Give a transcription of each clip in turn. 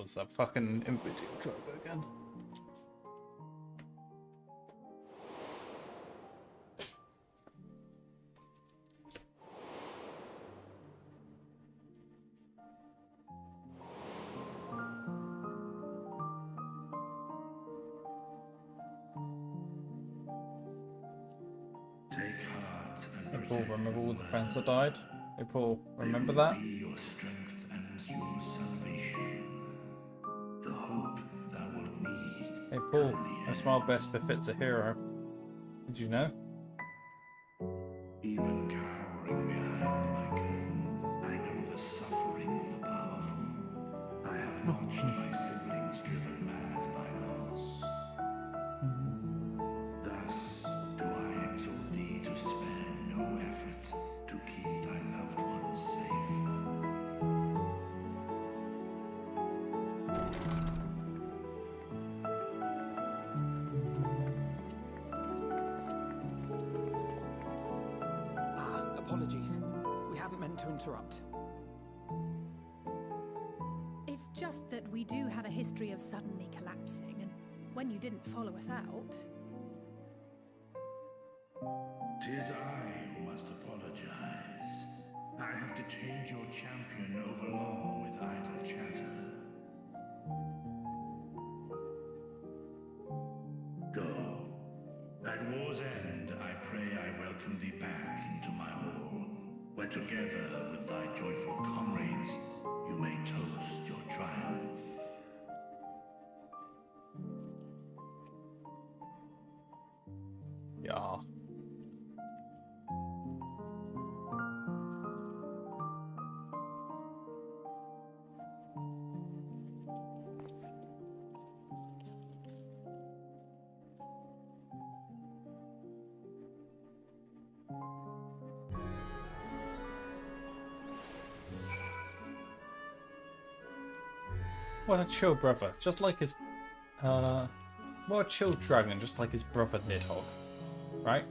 was a fucking NVIDIA driver again. Paul, remember all the friends that died? Hey Paul, remember that? Your strength and your salvation. The hope thou wilt need. Hey Paul, a smile best befits a hero. Did you know? Even cowering behind my curtain, I know the suffering of the powerful. I have watched my siblings driven mad by loss. Thus do I exhort thee to spare no effort to keep thy loved ones safe. Apologies. We hadn't meant to interrupt. It's just that we do have a history of suddenly collapsing, and when you didn't follow us out... 'Tis I who must apologize. I have detained your champion overlong with idle chatter. Go. At war's end, I pray I welcome thee back into my hall, where together with thy joyful comrades, you may toast your triumph. Yeah. What a chill brother, just like his, what a chill dragon, just like his brother Nidhogg, right?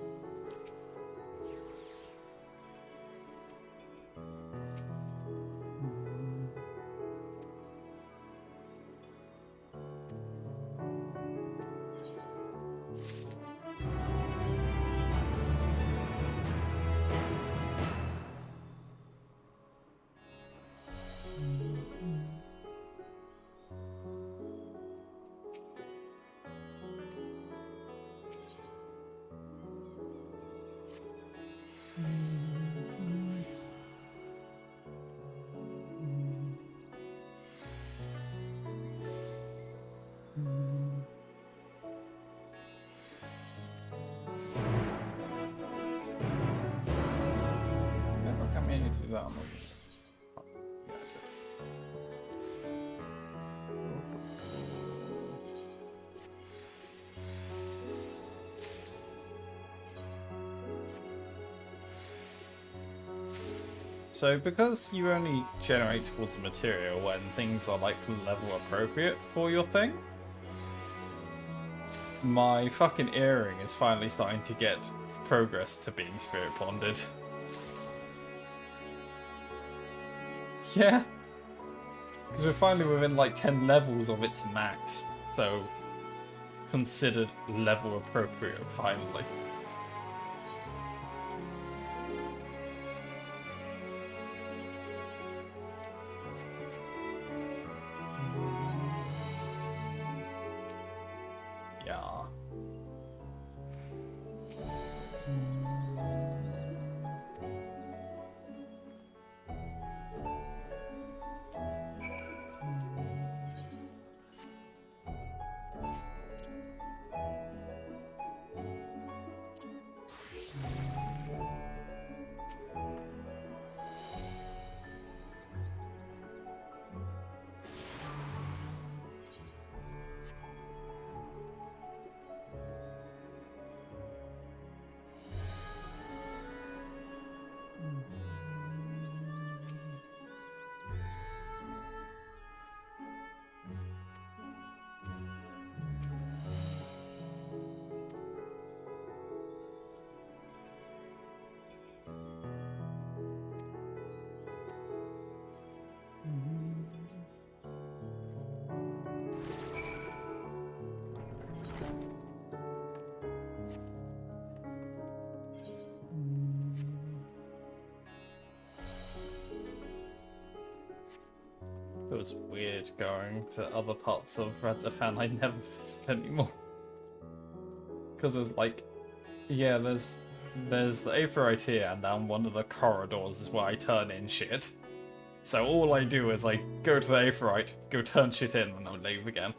That on the... So because you only generate towards the material when things are like level appropriate for your thing, my fucking earring is finally starting to get progress to being spirit bonded. Yeah, because we're finally within like 10 levels of its max, so considered level appropriate finally. Yeah. was weird going to other parts of Redzetan I never visit anymore. Because there's like, yeah, there's the Aetheryte here, and down one of the corridors is where I turn in shit. So all I do is like go to the Aetheryte, go turn shit in, and then leave again.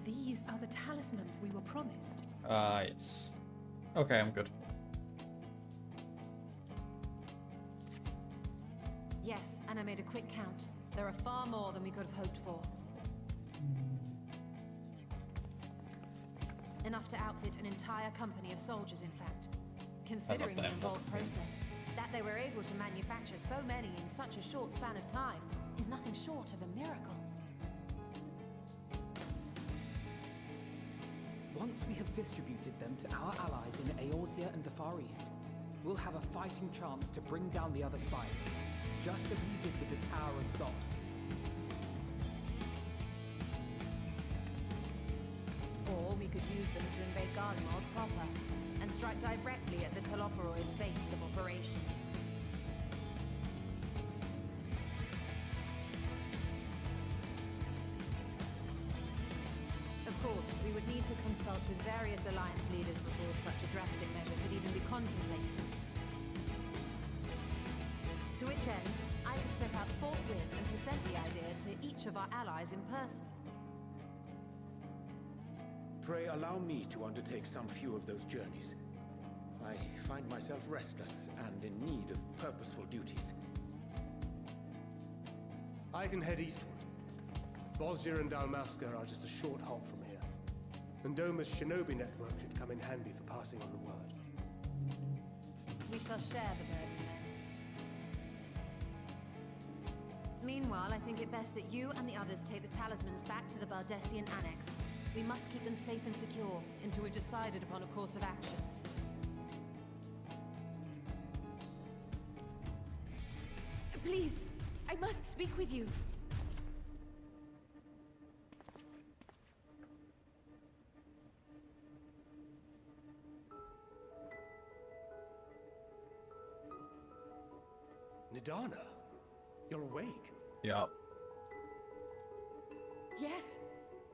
These are the talismans we were promised. Yes. Okay, I'm good. Yes, and I made a quick count. There are far more than we could have hoped for. Enough to outfit an entire company of soldiers, in fact. Considering the involved process, that they were able to manufacture so many in such a short span of time is nothing short of a miracle. Once we have distributed them to our allies in Eorzea and the Far East, we'll have a fighting chance to bring down the other spies, just as we did with the Tower of Zot. Or we could use them to invade Garlemald proper, and strike directly at the Telophoroid's base of operations. Of course, we would need to consult with various alliance leaders before such a drastic measure could even be contemplated. To which end, I could set out forthwith and present the idea to each of our allies in person. Pray allow me to undertake some few of those journeys. I find myself restless and in need of purposeful duties. I can head eastward. Bosnia and Dalmasca are just a short hop from here. And Doma's shinobi network should come in handy for passing on the word. We shall share the burden then. Meanwhile, I think it best that you and the others take the talismans back to the Baldessian Annex. We must keep them safe and secure until we've decided upon a course of action. Please, I must speak with you. Nidana, you're awake. Yup. Yes.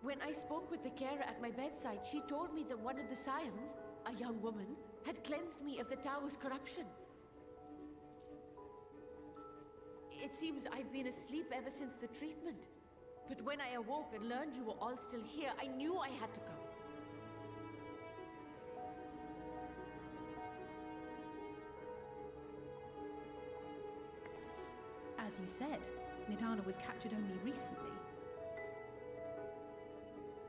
When I spoke with the carer at my bedside, she told me that one of the scions, a young woman, had cleansed me of the Tao's corruption. It seems I'd been asleep ever since the treatment. But when I awoke and learned you were all still here, I knew I had to come. As you said, Nidana was captured only recently.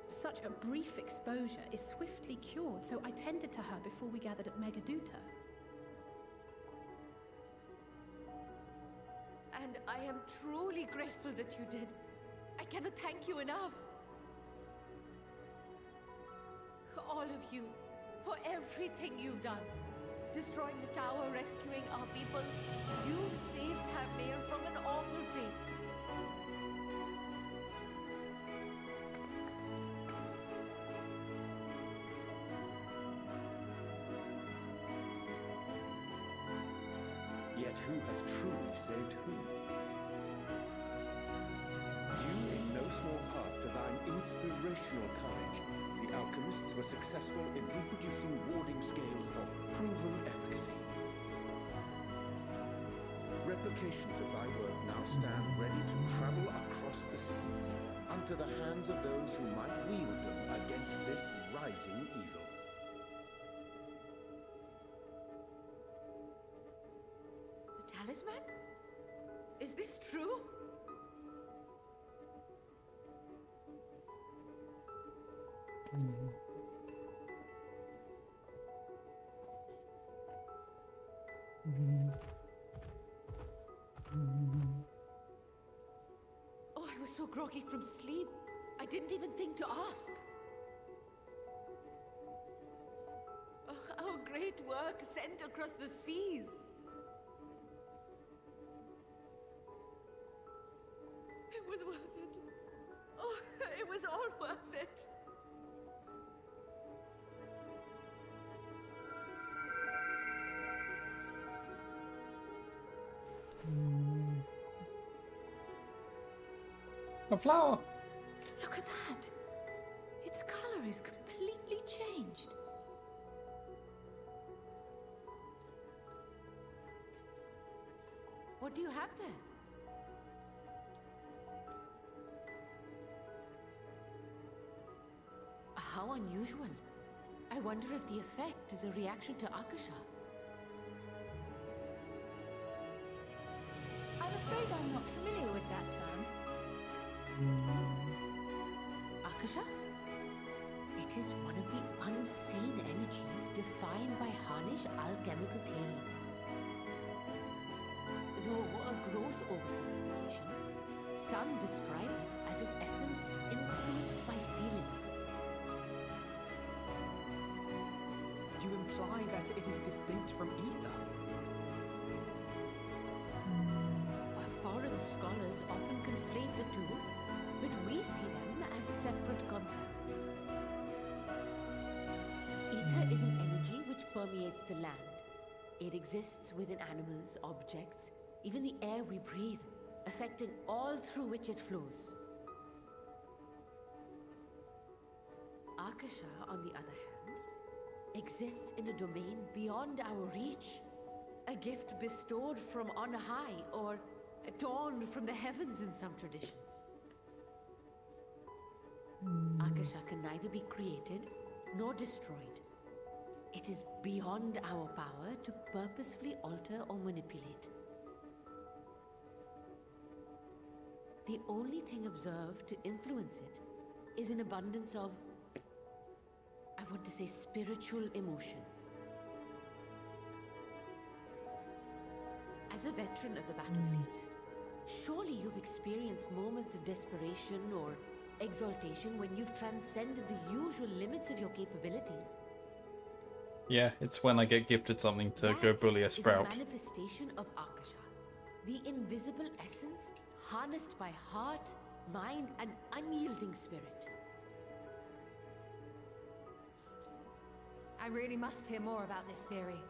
Such a brief exposure is swiftly cured, so I tended to her before we gathered at Megaduta. And I am truly grateful that you did. I cannot thank you enough. All of you, for everything you've done. destroying the tower, rescuing our people. You saved Hamir from an awful fate. Yet who hath truly saved whom? Due in no small part to thine inspirational courage, the alchemists were successful in reproducing warding scales of proven efficacy. Replications of thy work now stand ready to travel across the seas, unto the hands of those who might wield them against this rising evil. The talisman? Is this true? Oh, I was so groggy from sleep. I didn't even think to ask. Oh, our great work sent across the seas. It was worth it. Oh, it was all worth it. A flower! Look at that! Its color is completely changed. What do you have there? How unusual. I wonder if the effect is a reaction to Akasha. I'm afraid I'm not familiar with that term. Akasha? It is one of the unseen energies defined by Harnish alchemical theory. Though a gross oversimplification, some describe it as an essence influenced by feelings. You imply that it is distinct from ether. Foreign scholars often conflate the two, but we see them as separate concepts. Ether is an energy which permeates the land. It exists within animals, objects, even the air we breathe, affecting all through which it flows. Akasha, on the other hand, exists in a domain beyond our reach. A gift bestowed from on high, or torn from the heavens in some traditions. Akasha can neither be created nor destroyed. It is beyond our power to purposefully alter or manipulate. The only thing observed to influence it is an abundance of, I want to say, spiritual emotion. As a veteran of the battlefield, surely you've experienced moments of desperation or exaltation when you've transcended the usual limits of your capabilities. Yeah, it's when I get gifted something to go bully a sprout. That is a manifestation of Akasha, the invisible essence harnessed by heart, mind, and unyielding spirit. I really must hear more about this theory.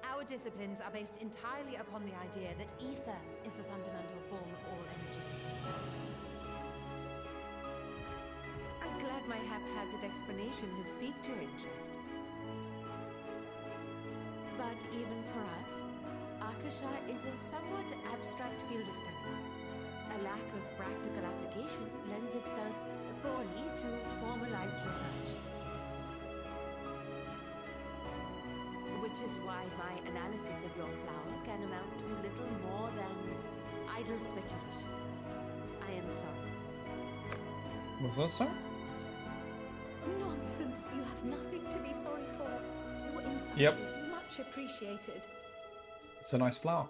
Our disciplines are based entirely upon the idea that ether is the fundamental form of all energy. I'm glad my haphazard explanation has piqued your interest. But even for us, Akasha is a somewhat abstract field of study. A lack of practical application lends itself poorly to formalized research. Which is why my analysis of your flower can amount to little more than idle speculation. I am sorry. Was that so? Nonsense. You have nothing to be sorry for. Your insight Yep. is much appreciated. It's a nice flower.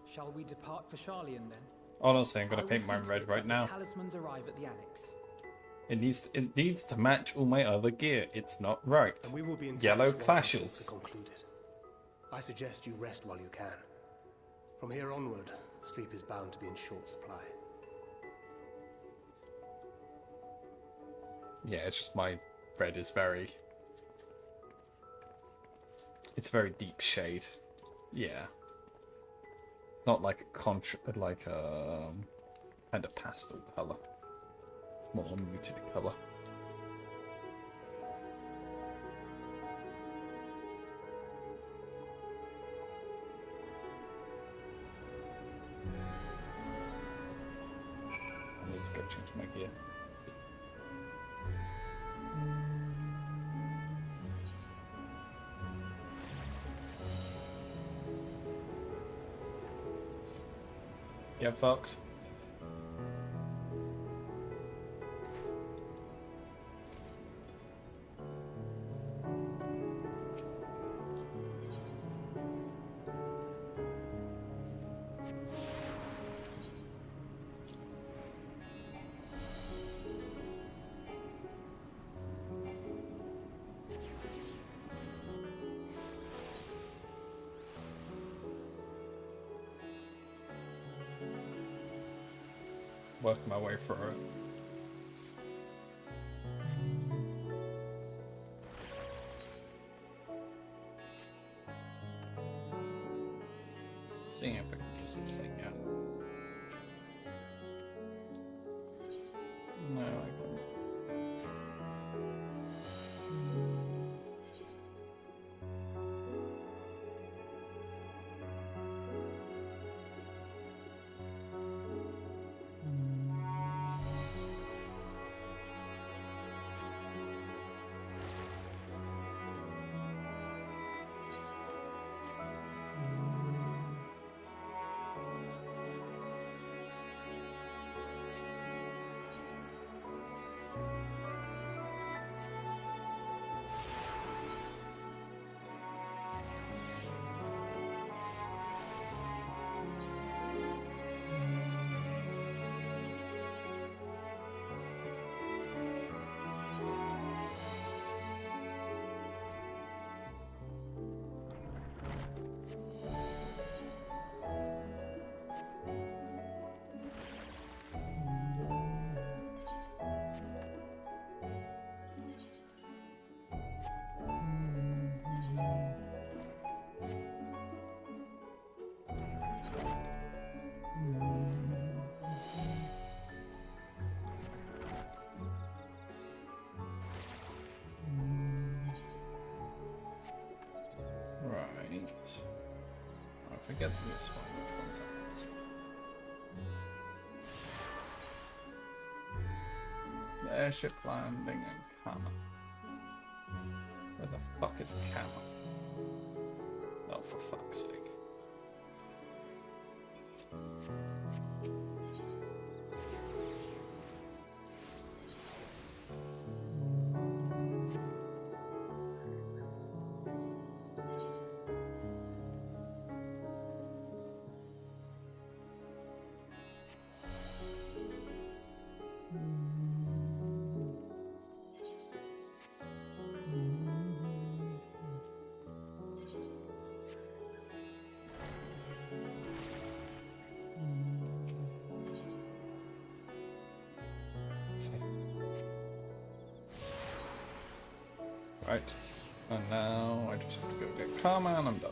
Shall we depart for Sharlayan then? Honestly, I'm gonna I will paint see mine to red it right that the now. talismans arrive at the annex. It needs to match all my other gear. It's not right. And we will be in touch Yellow once our clashes. talks are concluded. I suggest you rest while you can. From here onward, sleep is bound to be in short supply. Yeah, it's just my red is very... It's a very deep shade. Yeah. It's not like a kind of pastel color. It's more muted color. I need to go change my gear. Get fucked. Working my way through it. Seeing if I can use this thing yet. No, I couldn't. Right. I forget this one. Which one's that? The airship landing and Kama. Where the fuck is Kama? Oh, for fuck's sake. Right. And now I just have to go get Karma and I'm done.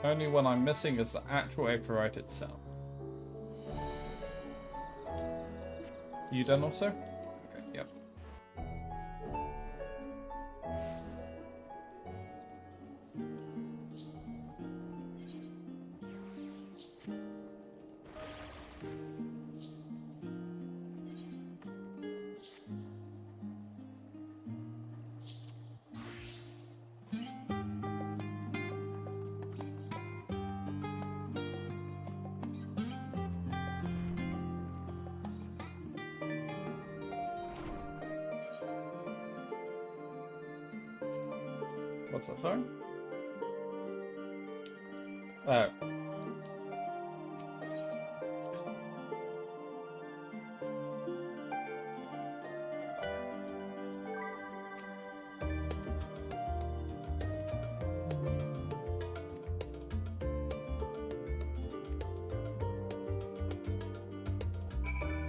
Only one I'm missing is the actual Aetheryte itself. You done also? Okay, yep. What's that, sorry? Oh.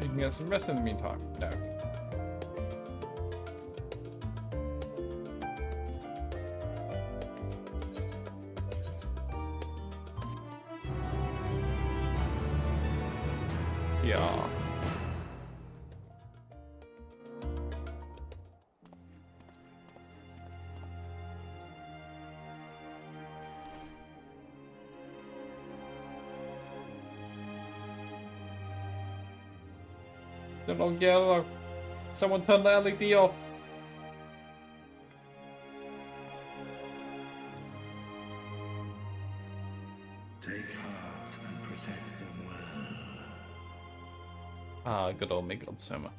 You can get some rest in the meantime. No. Yeah. Still on yellow. Someone turn the LED off. Take heart and protect them well. Ah, good old Migod Soma.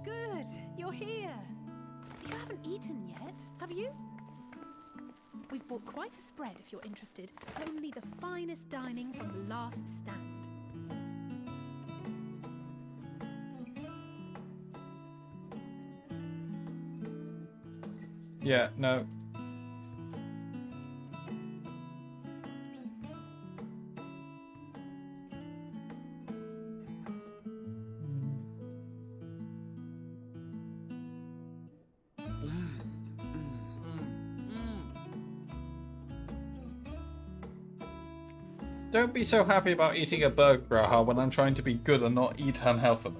Good, you're here. You haven't eaten yet, have you? We've bought quite a spread if you're interested. Only the finest dining from the last stand. Yeah, no. Don't be so happy about eating a burger, Raha, when I'm trying to be good and not eat unhealthily.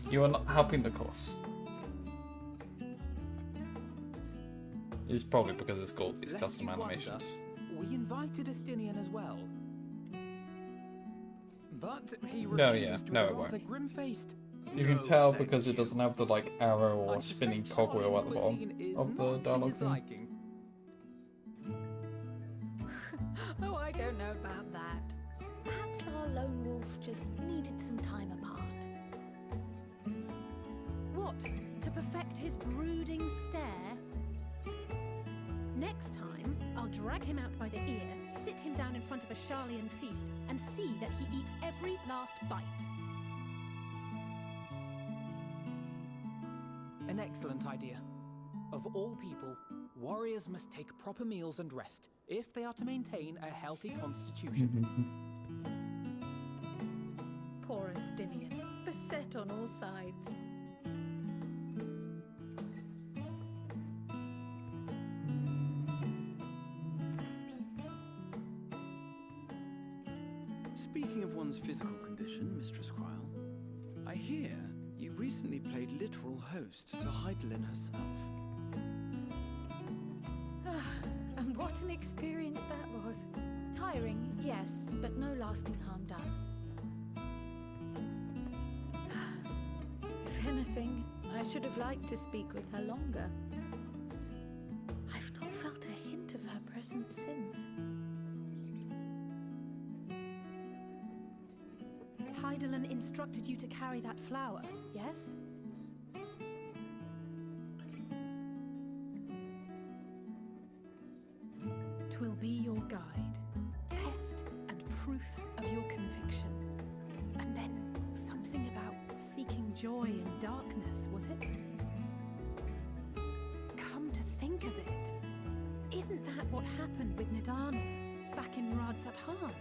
You are not helping the cause. It's probably because it's got these Lest custom you wonder, animations. we invited Estinian as well. But he No, refused yeah, with no, a it rather won't. grim-faced. You can tell because it doesn't have the like arrow or I spinning suspect cogwheel at the Italian bottom cuisine is of the not to dialogue his thing. liking. Oh, I don't know about that. Perhaps our lone wolf just needed some time apart. What? To perfect his brooding stare? Next time, I'll drag him out by the ear, sit him down in front of a Charlian feast, and see that he eats every last bite. An excellent idea. Of all people, warriors must take proper meals and rest if they are to maintain a healthy constitution. Poor Estinian, beset on all sides. Speaking of one's physical condition, Mistress Quile, I hear you recently played literal host to Heidelin herself. And what an experience that was. Tiring, yes, but no lasting harm done. If anything, I should have liked to speak with her longer. I've not felt a hint of her presence since. Heidelin instructed you to carry that flower, yes? 'Twill be your guide, test and proof of your conviction. And then something about seeking joy in darkness, was it? Come to think of it, isn't that what happened with Nidana back in Radzat Han?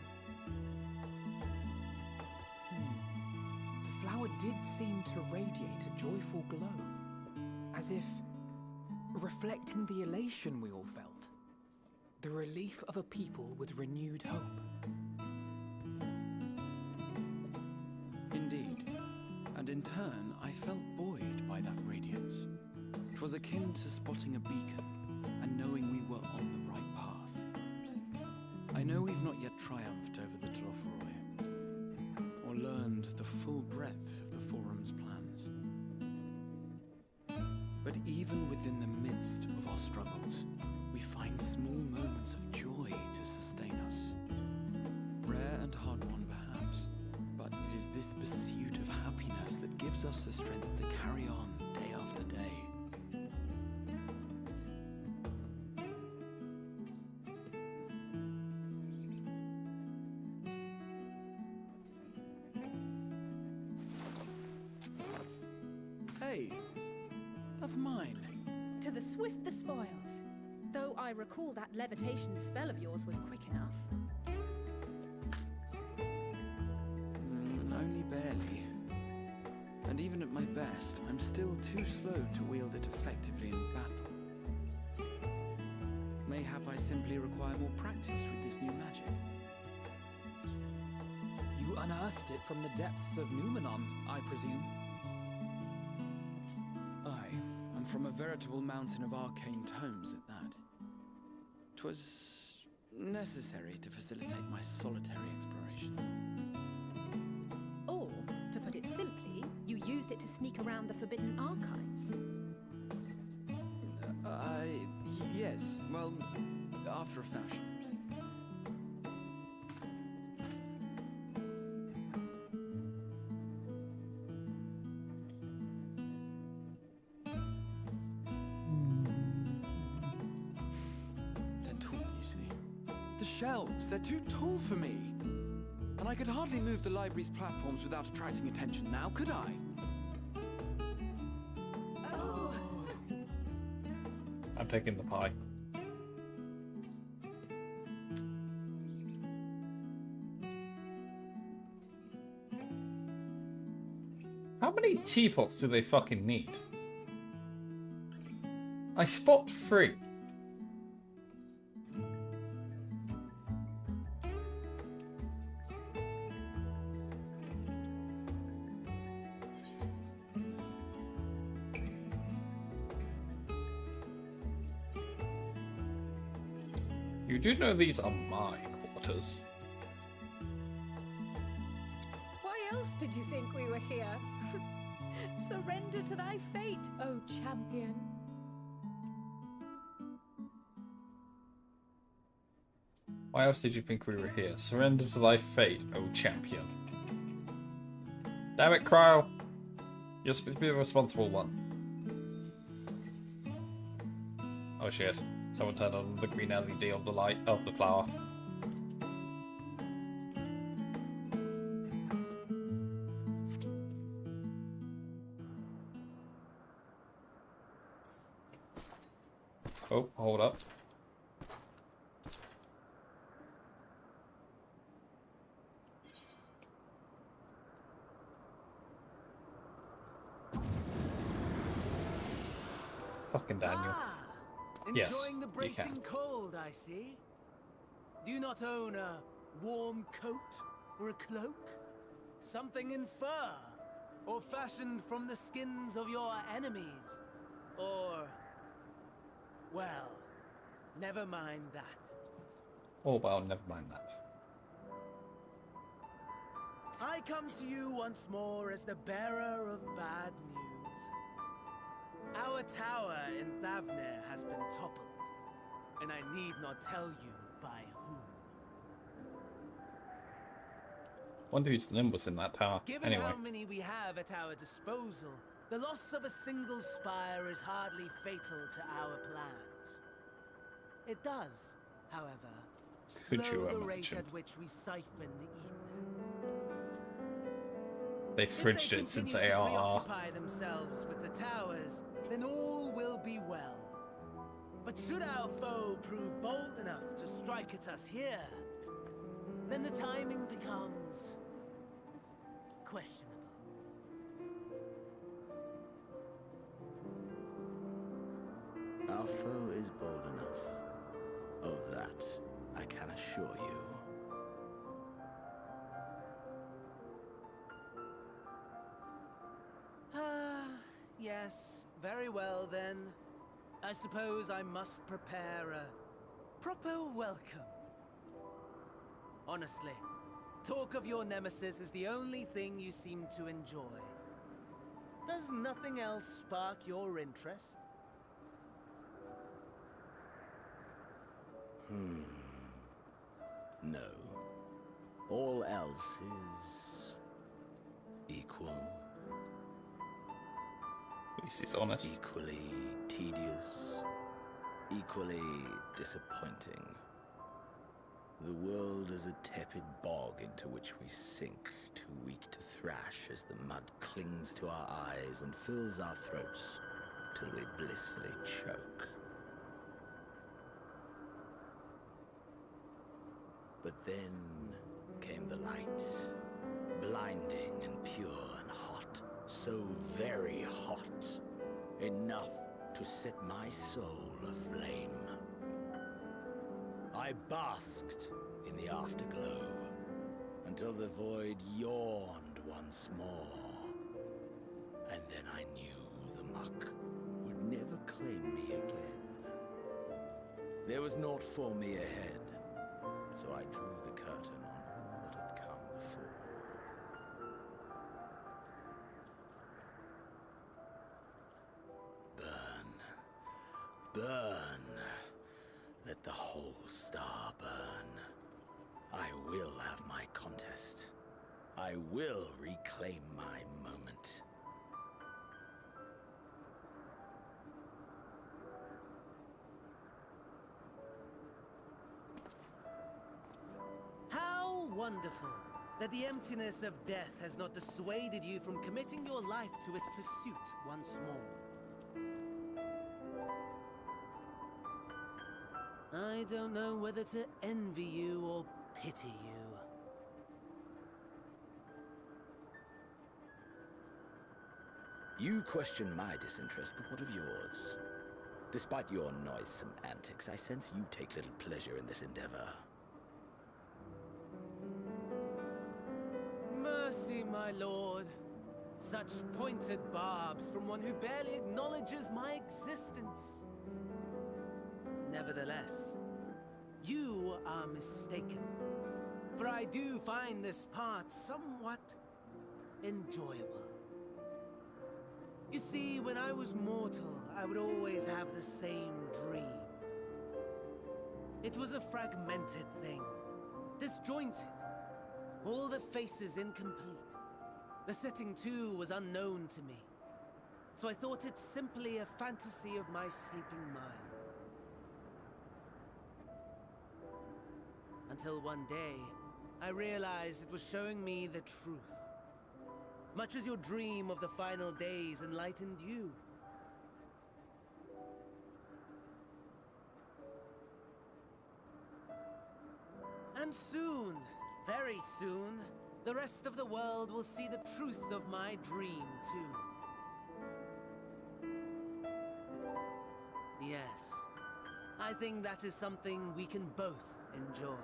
tower did seem to radiate a joyful glow, as if reflecting the elation we all felt, the relief of a people with renewed hope. Indeed, and in turn, I felt buoyed by that radiance. It was akin to spotting a beacon and knowing we were on the right path. I know we've not yet triumphed over the Tloforoi, or learned the full breadth of the Forum's plans. But even within the midst of our struggles, we find small moments of joy to sustain us. Rare and hard-won perhaps, but it is this pursuit of happiness that gives us the strength to carry on day after day. Hey, that's mine. To the swift the spoils. Though I recall that levitation spell of yours was quick enough. Only barely. And even at my best, I'm still too slow to wield it effectively in battle. Mayhap I simply require more practice with this new magic. You unearthed it from the depths of Numenon, I presume? Aye, and from a veritable mountain of arcane tomes at that. 'Twas necessary to facilitate my solitary explorations. Or, to put it simply, you used it to sneak around the Forbidden Archives. Yes, well, after a fashion. They're tall, you see. The shelves, they're too tall for me. And I could hardly move the library's platforms without attracting attention now, could I? Oh! I'm taking the pie. How many teapots do they fucking need? I spot 3. You do know these are my quarters. Why else did you think we were here? Surrender to thy fate, O champion. Why else did you think we were here? Surrender to thy fate, O champion. Damn it, Cryo! You're supposed to be the responsible one. Oh shit. Someone turned on the green LED of the light of the flower. Oh, hold up. Fucking Daniel. Yes, Enjoying the you bracing can. cold, I see. Do you not own a warm coat or a cloak? Something in fur? Or fashioned from the skins of your enemies? Or... well, never mind that. Oh well, never mind that. I come to you once more as the bearer of bad news. Our tower in Thavnir has been toppled, and I need not tell you by whom. Wonder whose limb was in that tower. Given Anyway. how many we have at our disposal, the loss of a single spire is hardly fatal to our plans. It does, however, Could slow you the rate imagine? at which we siphon the ether. They If fridged they it since continue to ARR. preoccupy themselves with the towers, then all will be well. But should our foe prove bold enough to strike at us here, then the timing becomes questionable. Our foe is bold enough. Of that, I can assure you. Yes, very well then. I suppose I must prepare a proper welcome. Honestly, talk of your nemesis is the only thing you seem to enjoy. Does nothing else spark your interest? No. All else is equal. At least he's honest. Equally tedious. Equally disappointing. The world is a tepid bog into which we sink, too weak to thrash as the mud clings to our eyes and fills our throats till we blissfully choke. But then came the light, blinding and pure and hot, so very hot, enough to set my soul aflame. I basked in the afterglow until the void yawned once more. And then I knew the muck would never claim me again. There was naught for me ahead, so I drew the curtain on all that had come before. Burn. Burn. Let the whole star burn. I will have my contest. I will reclaim my moment. How wonderful that the emptiness of death has not dissuaded you from committing your life to its pursuit once more. I don't know whether to envy you or pity you. You question my disinterest, but what of yours? Despite your noisome antics, I sense you take little pleasure in this endeavor. Mercy, my lord. Such pointed barbs from one who barely acknowledges my existence. Nevertheless, you are mistaken. For I do find this part somewhat enjoyable. You see, when I was mortal, I would always have the same dream. It was a fragmented thing, disjointed, all the faces incomplete. The setting, too, was unknown to me, so I thought it simply a fantasy of my sleeping mind. Until one day, I realized it was showing me the truth. Much as your dream of the final days enlightened you. And soon, very soon, the rest of the world will see the truth of my dream, too. Yes, I think that is something we can both enjoy.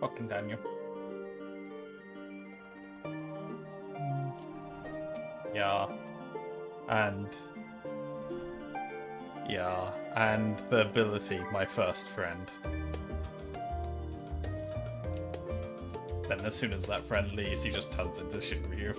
Fucking Daniel. Yeah. And the ability, my first friend. Then as soon as that friend leaves, he just turns into Shiryu.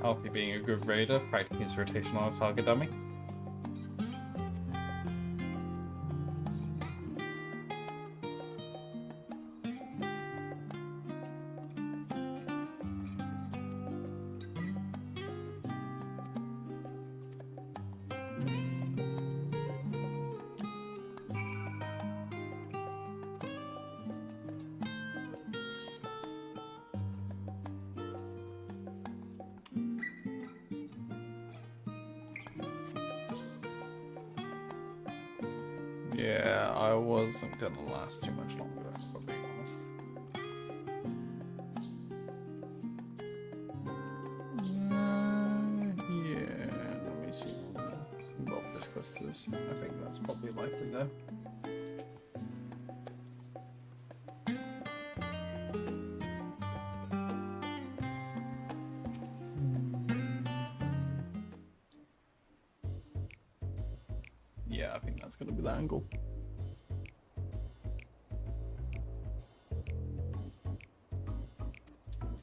Alfie being a good raider, practicing his rotation on a target dummy. Yeah, I wasn't gonna last too much longer, if I'm being honest. Yeah, let me see what this quest is. I think that's probably likely though. Yeah, I think that's gonna be the angle.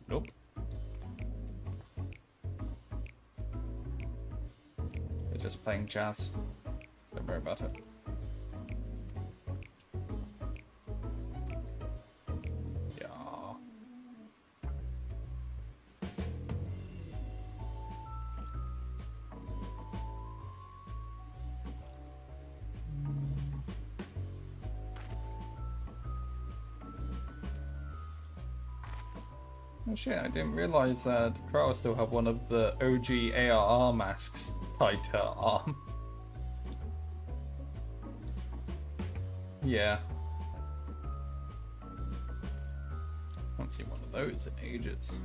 Nope. They're just playing jazz. Don't worry about it. Yeah. Oh shit, I didn't realize that Crow still have one of the OG ARR masks tied to her arm. Yeah. Haven't seen one of those in ages.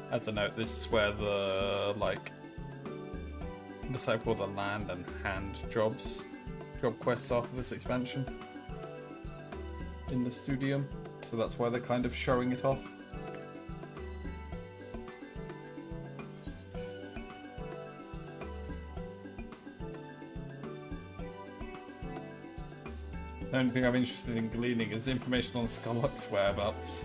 As a note, this is where the, like, the so-called the land and hand job quests are for this expansion. In the studium. So that's why they're kind of showing it off. The only thing I'm interested in gleaning is information on Scarlet's whereabouts.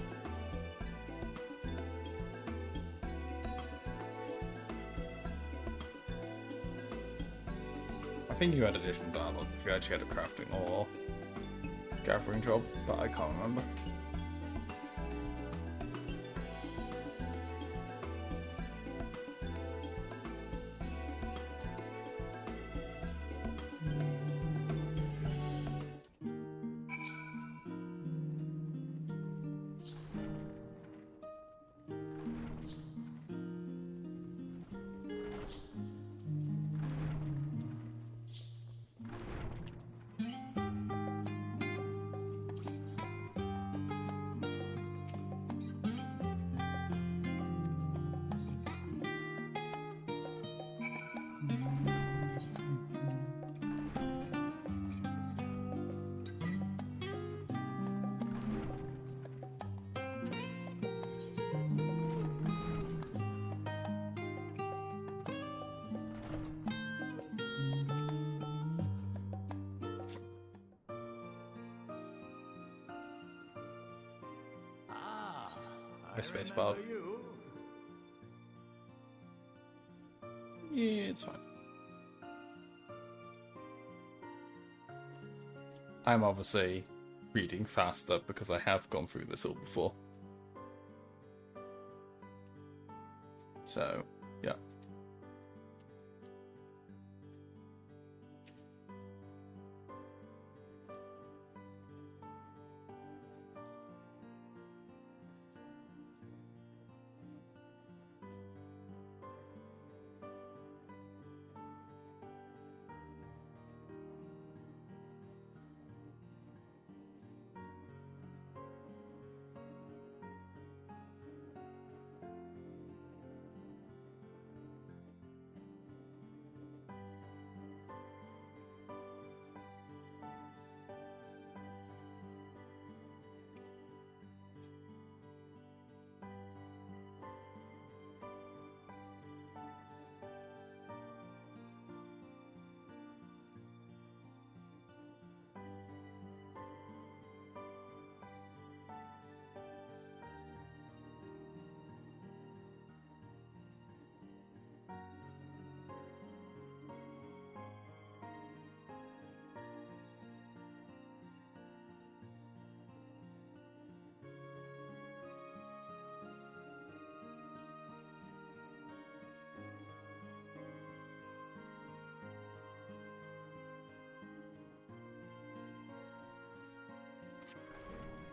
I think you had additional dialogue if you actually had a crafting or gathering job, but I can't remember. My space bar. Yeah, it's fine. I'm obviously reading faster because I have gone through this all before. So, yeah.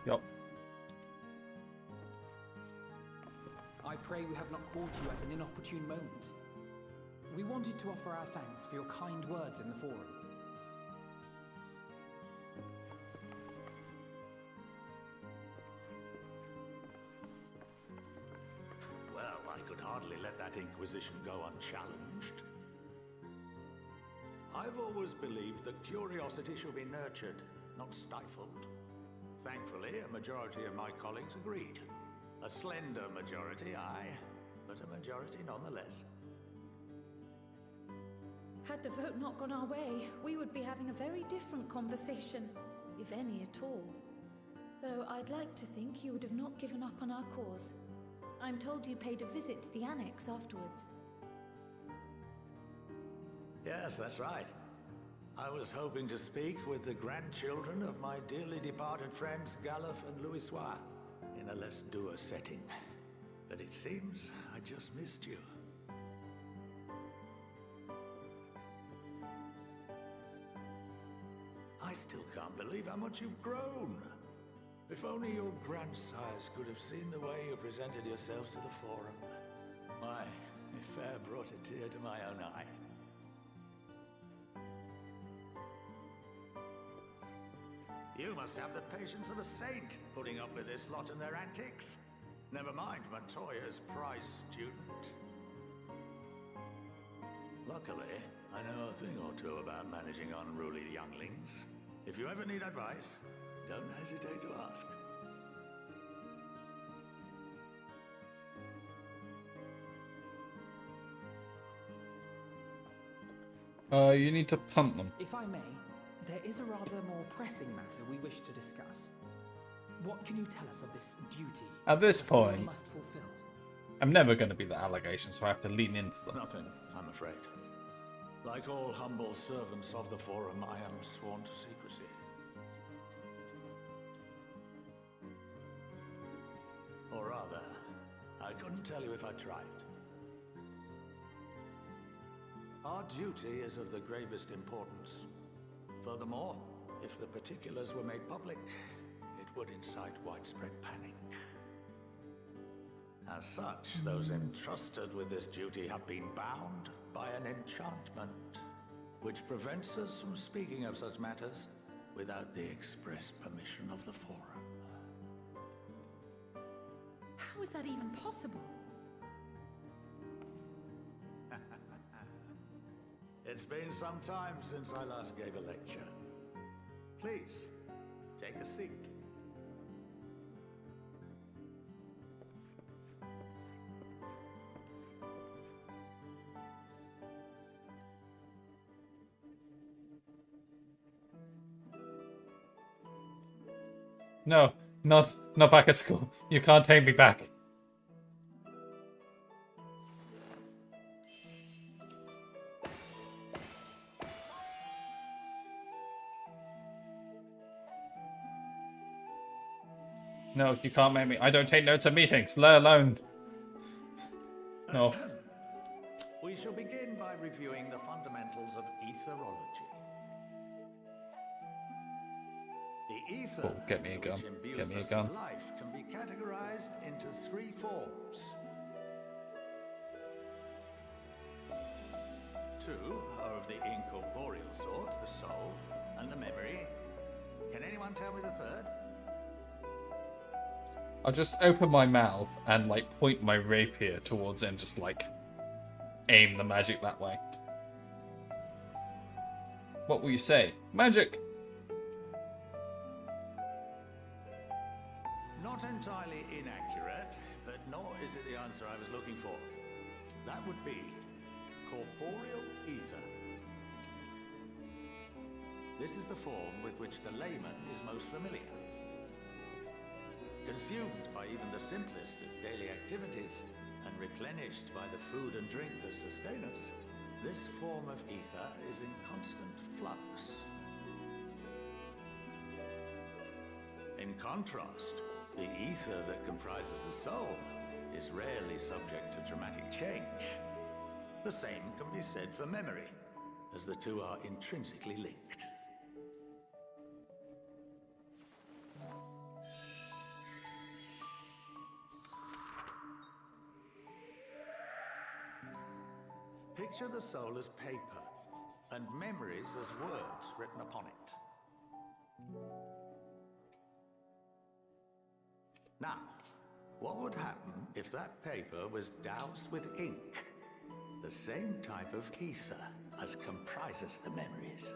Yup. I pray we have not caught you at an inopportune moment. We wanted to offer our thanks for your kind words in the forum. Well, I could hardly let that inquisition go unchallenged. I've always believed that curiosity should be nurtured, not stifled. Thankfully, a majority of my colleagues agreed. A slender majority, aye, but a majority nonetheless. Had the vote not gone our way, we would be having a very different conversation, if any at all. Though I'd like to think you would have not given up on our cause. I'm told you paid a visit to the annex afterwards. Yes, that's right. I was hoping to speak with the grandchildren of my dearly departed friends Galuf and Louisoix in a less dour setting. But it seems I just missed you. I still can't believe how much you've grown. If only your grandsires could have seen the way you presented yourselves to the forum. My, it fair brought a tear to my own eye. You must have the patience of a saint, putting up with this lot and their antics. Never mind Montoya's prize student. Luckily, I know a thing or two about managing unruly younglings. If you ever need advice, don't hesitate to ask. You need to punt them. If I may, there is a rather more pressing matter we wish to discuss. What can you tell us of this duty At this the forum point, must fulfill? I'm never going to be the allegation, so I have to lean into them. Nothing, I'm afraid. Like all humble servants of the Forum, I am sworn to secrecy. Or rather, I couldn't tell you if I tried. Our duty is of the gravest importance. Furthermore, if the particulars were made public, it would incite widespread panic. As such, those entrusted with this duty have been bound by an enchantment, which prevents us from speaking of such matters without the express permission of the Forum. How is that even possible? It's been some time since I last gave a lecture. Please, take a seat. No, not back at school. You can't take me back. No, you can't make me. I don't take notes at meetings, let alone. No. We shall begin by reviewing the fundamentals of etherology. The ether, Cool, get me a gun. which imbues Get me a us gun. with life, can be categorized into 3 forms. 2 are of the incorporeal sort, the soul and the memory. Can anyone tell me the third? I'll just open my mouth and like point my rapier towards it and just like aim the magic that way. What will you say? Magic! Not entirely inaccurate, but nor is it the answer I was looking for. That would be corporeal ether. This is the form with which the layman is most familiar. Consumed by even the simplest of daily activities, and replenished by the food and drink that sustain us, this form of ether is in constant flux. In contrast, the ether that comprises the soul is rarely subject to dramatic change. The same can be said for memory, as the two are intrinsically linked. Picture the soul as paper, and memories as words written upon it. Now, what would happen if that paper was doused with ink? The same type of ether as comprises the memories.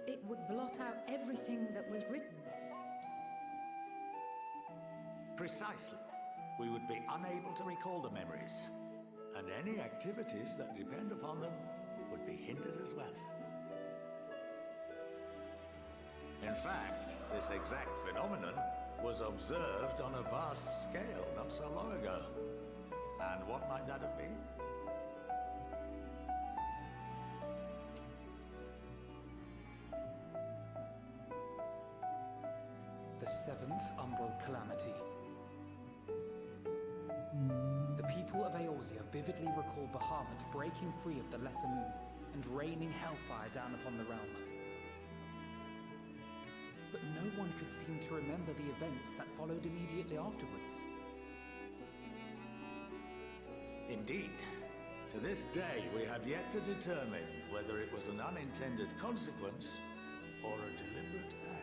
It would blot out everything that was written. Precisely. We would be unable to recall the memories, and any activities that depend upon them would be hindered as well. In fact, this exact phenomenon was observed on a vast scale not so long ago. And what might that have been? The 7th Umbral Calamity. The people of Eorzea vividly recall Bahamut breaking free of the Lesser Moon and raining hellfire down upon the realm. But no one could seem to remember the events that followed immediately afterwards. Indeed. To this day, we have yet to determine whether it was an unintended consequence or a deliberate act.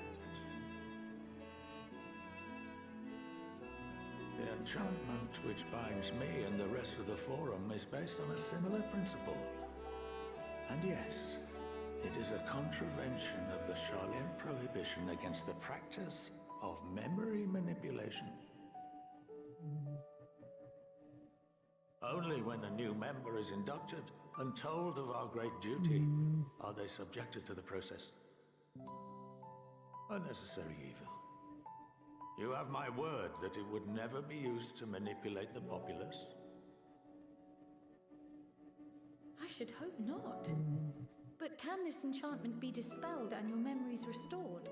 The enchantment which binds me and the rest of the Forum is based on a similar principle. And yes, it is a contravention of the Sharlayan prohibition against the practice of memory manipulation. Only when a new member is inducted and told of our great duty are they subjected to the process. A necessary evil. You have my word that it would never be used to manipulate the populace. I should hope not. But can this enchantment be dispelled and your memories restored?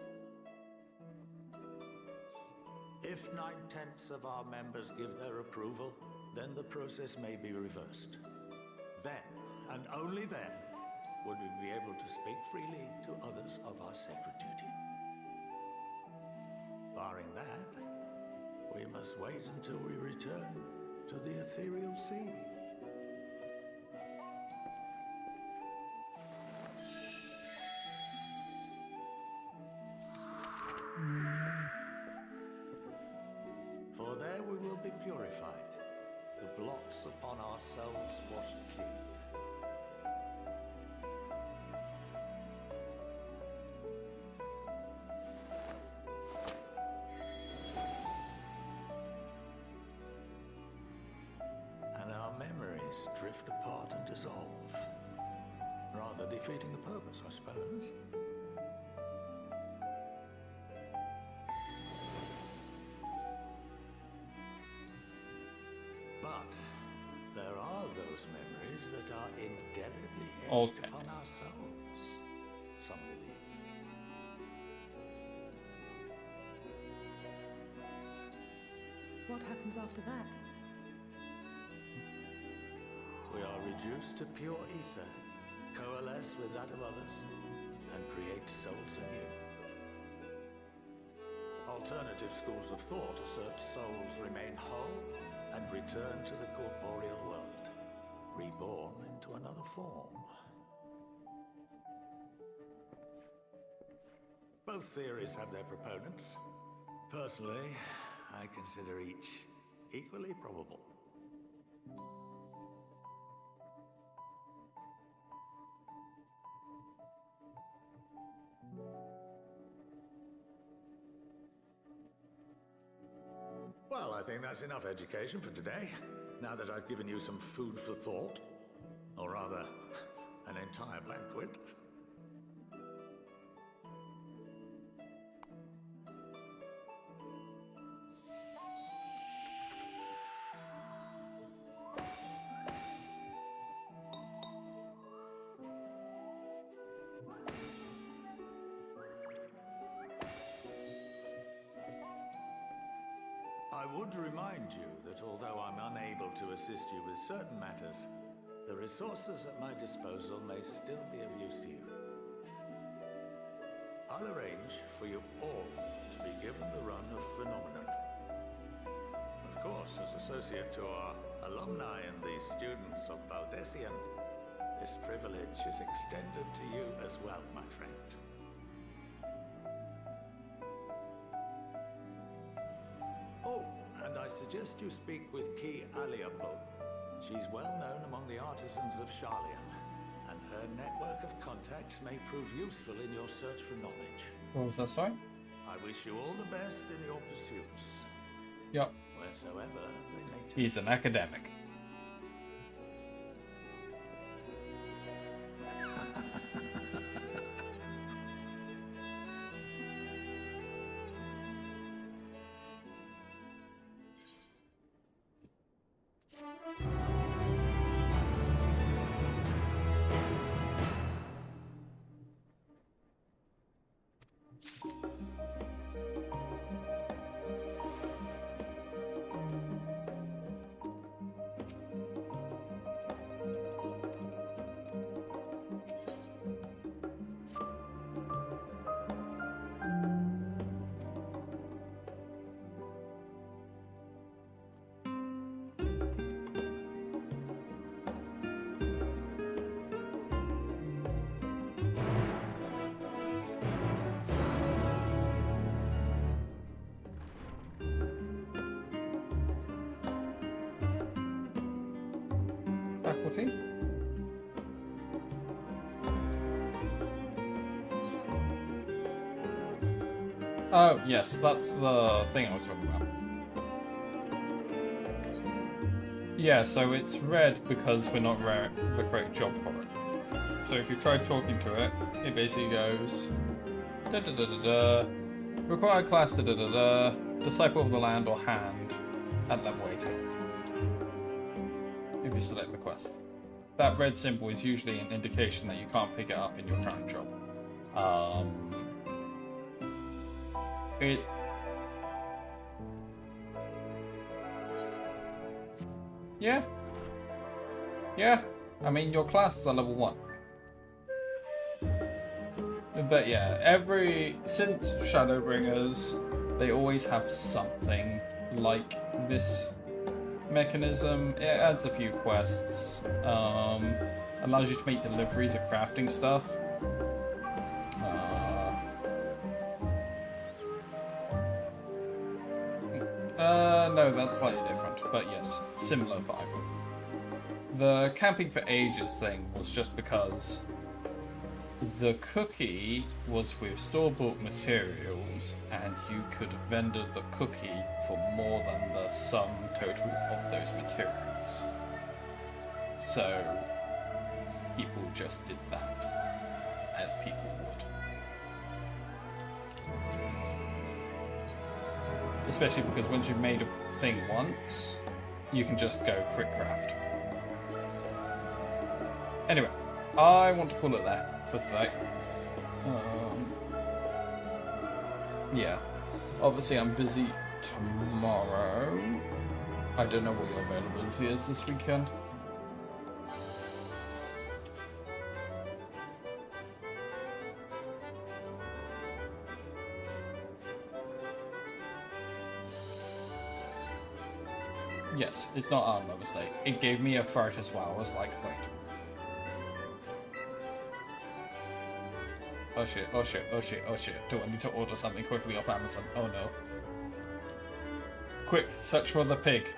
If 9/10 of our members give their approval, then the process may be reversed. Then, and only then, would we be able to speak freely to others of our sacred duty. Barring that, we must wait until we return to the ethereal sea. For there we will be purified, the blots upon our souls washed clean. And our memories drift apart and dissolve, rather defeating the purpose, I suppose. those memories that are indelibly etched Okay. upon our souls, some believe. What happens after that? We are reduced to pure ether, coalesce with that of others, and create souls anew. Alternative schools of thought assert souls remain whole and return to the corporeal world, reborn into another form. Both theories have their proponents. Personally, I consider each equally probable. Well, I think that's enough education for today, now that I've given you some food for thought. Or rather, an entire banquet. I would remind you that although I'm unable to assist you with certain matters, the resources at my disposal may still be of use to you. I'll arrange for you all to be given the run of Phenomenon. Of course, as associate to our alumni and the students of Baldessian, this privilege is extended to you as well, my friend. Oh, and I suggest you speak with Ki Aliapo. She's well known among the artisans of Sharlayan, and her network of contacts may prove useful in your search for knowledge. What was that, sorry? I wish you all the best in your pursuits, Yep. wheresoever they may take. He's an academic. Faculty? Oh, yes, that's the thing I was talking about. Yeah, so it's red because we're not the correct job for it. So if you try talking to it, it basically goes da da da da da, required class da da da da, disciple of the land or hand at level 18. If you select the quest. That red symbol is usually an indication that you can't pick it up in your current job. Yeah. Yeah. I mean, your classes are level 1. But yeah, since Shadowbringers, they always have something like this mechanism. It adds a few quests, allows you to make deliveries of crafting stuff. No, that's slightly different, but yes, similar vibe. The camping for ages thing was just because the cookie was with store-bought materials, and you could vendor the cookie for more than the sum total of those materials. So people just did that, as people would. Especially because once you've made a thing once, you can just go quick craft. Anyway, I want to call it there for today. Yeah. Obviously, I'm busy tomorrow. I don't know what your availability is this weekend. Yes, it's not on Mother's Day. It gave me a fright as well. I was like, wait. Oh shit, oh shit, oh shit, oh shit. Do I need to order something quickly off Amazon? Oh no. Quick, search for the pig.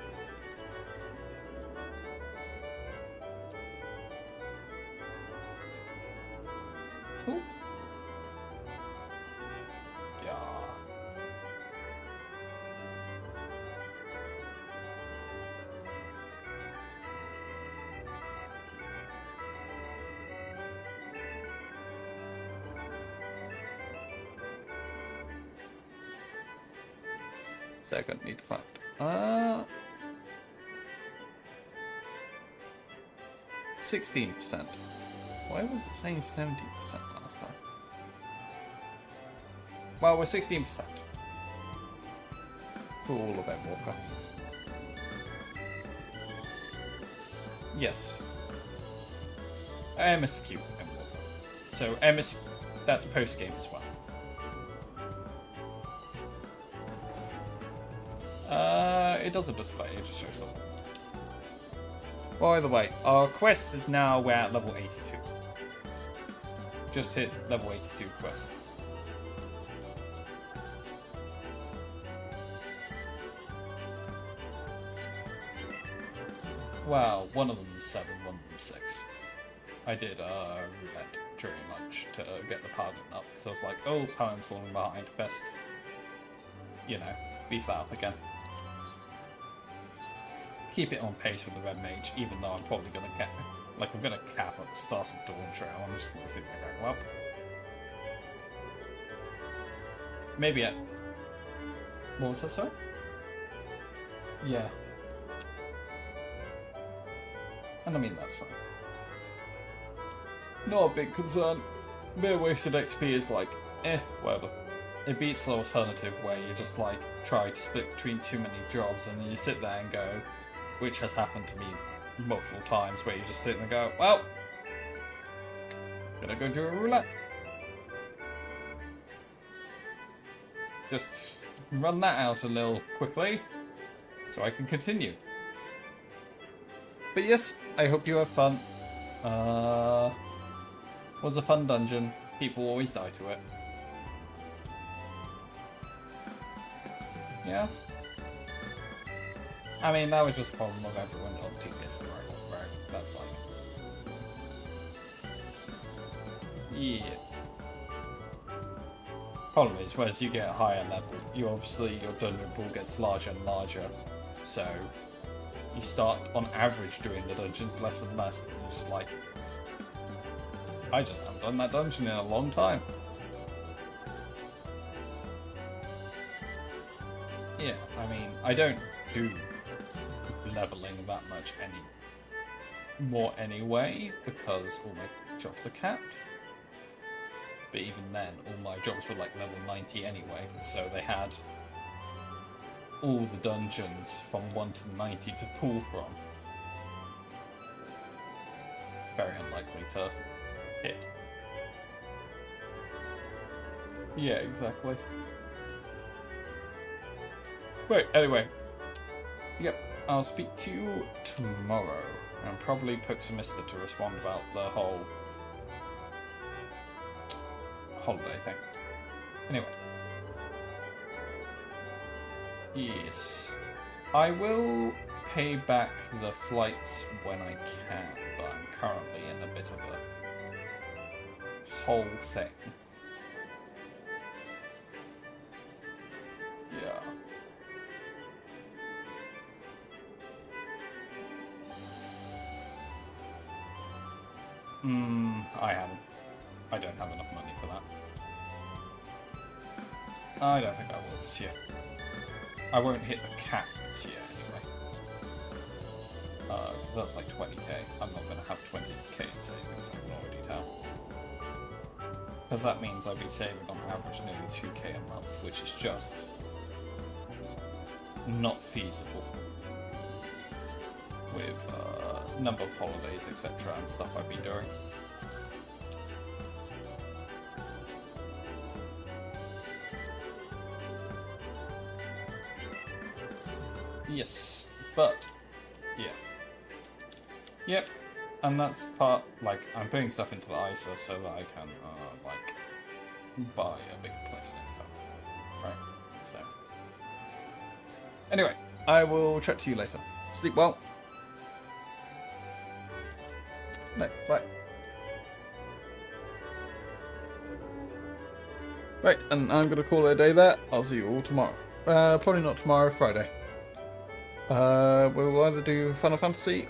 Cool. Yeah. Second, need to find. 16%. Why was it saying 70% last time? Well, we're 16% for all of Endwalker. Yes. MSQ Endwalker. So that's post game as well. It doesn't display, it just shows up. By the way, our quest is now, we're at level 82. Just hit level 82 quests. Well, one of them's 7, one of them's 6. I did roulette during lunch to get the paladin up, because I was like, oh, paladin's falling behind, best, you know, beef that up again. Keep it on pace with the red mage, even though I'm probably gonna cap, I'm gonna cap at the start of Dawn Trail. I'm just gonna see if I can go up. Maybe at... What was that, sorry? Yeah. And I mean, that's fine. Not a big concern. Mere wasted XP is like, whatever. It beats the alternative where you just like try to split between too many jobs and then you sit there and go, which has happened to me multiple times, where you just sit and go, well, gonna go do a roulette. Just run that out a little quickly so I can continue. But yes, I hope you have fun. Was a fun dungeon. People always die to it. Yeah. I mean, that was just a problem of everyone on TPS, right? That's like... Yeah. Problem is, as you get a higher level, your dungeon pool gets larger and larger, so you start, on average, doing the dungeons less and less, and you're just like, I just haven't done that dungeon in a long time. Yeah, I mean, I don't do leveling that much more anyway, because all my jobs are capped. But even then, all my jobs were like level 90 anyway, so they had all the dungeons from 1 to 90 to pull from. Very unlikely to hit. Yeah, exactly. Right, anyway. Yep, I'll speak to you tomorrow. And probably Pixamister to respond about the whole holiday thing. Anyway. Yes. I will pay back the flights when I can, but I'm currently in a bit of a whole thing. Yeah. I haven't. I don't have enough money for that. I don't think I will this year. I won't hit the cap this year anyway. That's like 20k. I'm not going to have 20k in savings, I can already tell. Because that means I'd be saving on average nearly 2k a month, which is just not feasible with number of holidays, etc. and stuff I've been doing. Yes, but yeah. Yep, and that's part, like, I'm putting stuff into the ISA so that I can, like, buy a big place next time. Right, so. Anyway, I will chat to you later. Sleep well. No, bye. Right, and I'm going to call it a day there. I'll see you all tomorrow. Probably not tomorrow, Friday. We'll either do Final Fantasy